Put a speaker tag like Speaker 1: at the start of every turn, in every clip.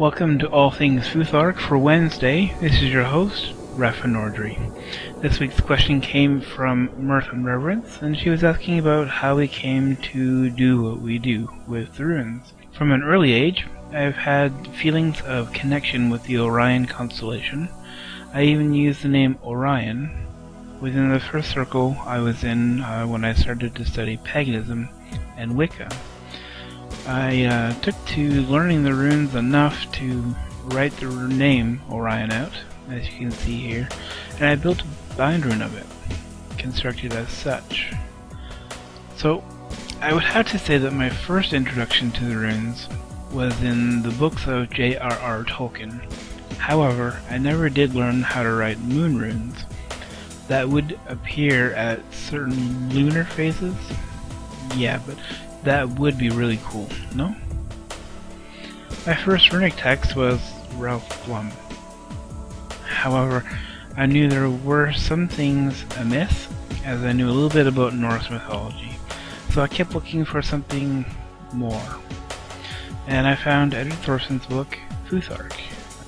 Speaker 1: Welcome to All Things Futhark for Wednesday. This is your host, Rafa Nordry. This week's question came from Mirth and Reverence, and she was asking about how we came to do what we do with the runes. From an early age, I've had feelings of connection with the Orion constellation. I even used the name Orion within the first circle I was in when I started to study paganism and Wicca. I took to learning the runes enough to write the name Orion out, as you can see here, and I built a bind rune of it, constructed as such. So, I would have to say that my first introduction to the runes was in the books of J.R.R. Tolkien. However, I never did learn how to write moon runes that would appear at certain lunar phases. Yeah, but that would be really cool, no? My first runic text was Ralph Blum. However, I knew there were some things amiss, as I knew a little bit about Norse mythology, so I kept looking for something more. And I found Edward Thorson's book, Futhark.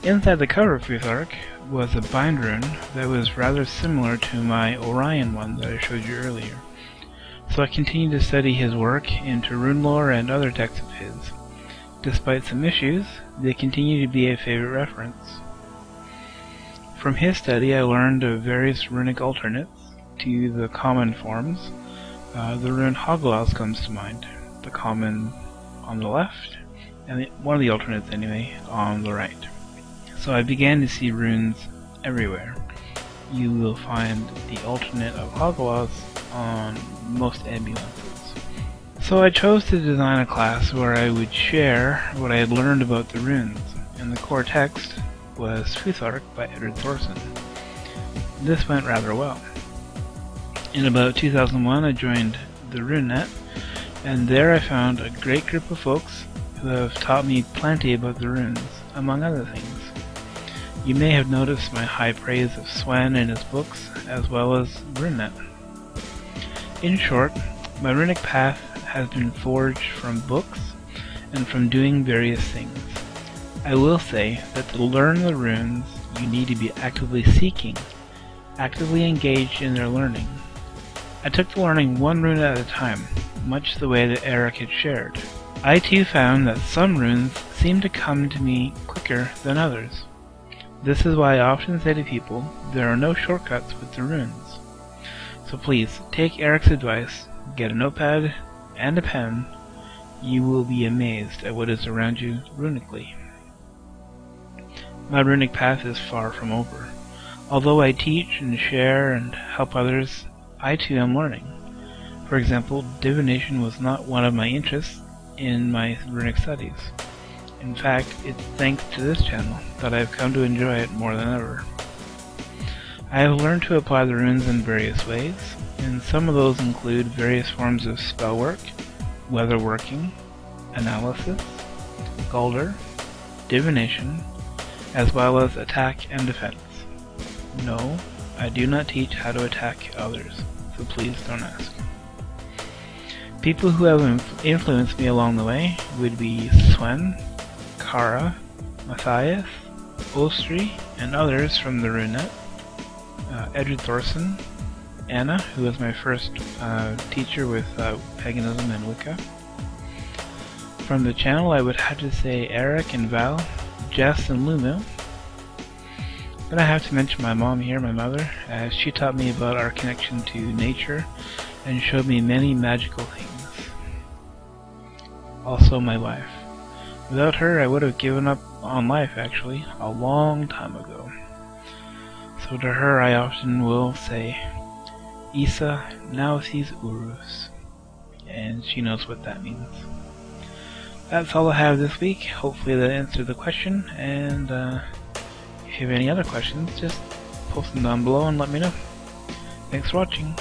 Speaker 1: Inside the cover of Futhark was a bind rune that was rather similar to my Orion one that I showed you earlier. So I continued to study his work into rune lore and other texts of his. Despite some issues, they continue to be a favorite reference. From his study I learned of various runic alternates to the common forms. The rune Hoglaws comes to mind, the common on the left, and one of the alternates anyway, on the right. So I began to see runes everywhere. You will find the alternate of Hoglaws on most ambulances. So I chose to design a class where I would share what I had learned about the runes, and the core text was Futhark by Edward Thorson. This went rather well. In about 2001 I joined the RuneNet, and there I found a great group of folks who have taught me plenty about the runes, among other things. You may have noticed my high praise of Swen and his books, as well as RuneNet. In short, my runic path has been forged from books and from doing various things. I will say that to learn the runes, you need to be actively seeking, actively engaged in their learning. I took to learning one rune at a time, much the way that Eric had shared. I too found that some runes seemed to come to me quicker than others. This is why I often say to people, there are no shortcuts with the runes. So please, take Eric's advice, get a notepad and a pen. You will be amazed at what is around you runically. My runic path is far from over. Although I teach and share and help others, I too am learning. For example, divination was not one of my interests in my runic studies. In fact, it's thanks to this channel that I've come to enjoy it more than ever. I have learned to apply the runes in various ways, and some of those include various forms of spell work, weatherworking, analysis, Galdr, divination, as well as attack and defense. No, I do not teach how to attack others, so please don't ask. People who have influenced me along the way would be Swen, Kara, Matthias, Ostri, and others from the RuneNet, Edward Thorson, Anna, who was my first teacher with paganism and Wicca. From the channel I would have to say Eric and Val, Jess and Lumu. Then I have to mention my mom here, my mother, as she taught me about our connection to nature and showed me many magical things. Also my wife. Without her I would have given up on life actually, a long time ago. So to her I often will say, Isa now sees Urus, and she knows what that means. That's all I have this week. Hopefully that answered the question, and if you have any other questions, just post them down below and let me know. Thanks for watching.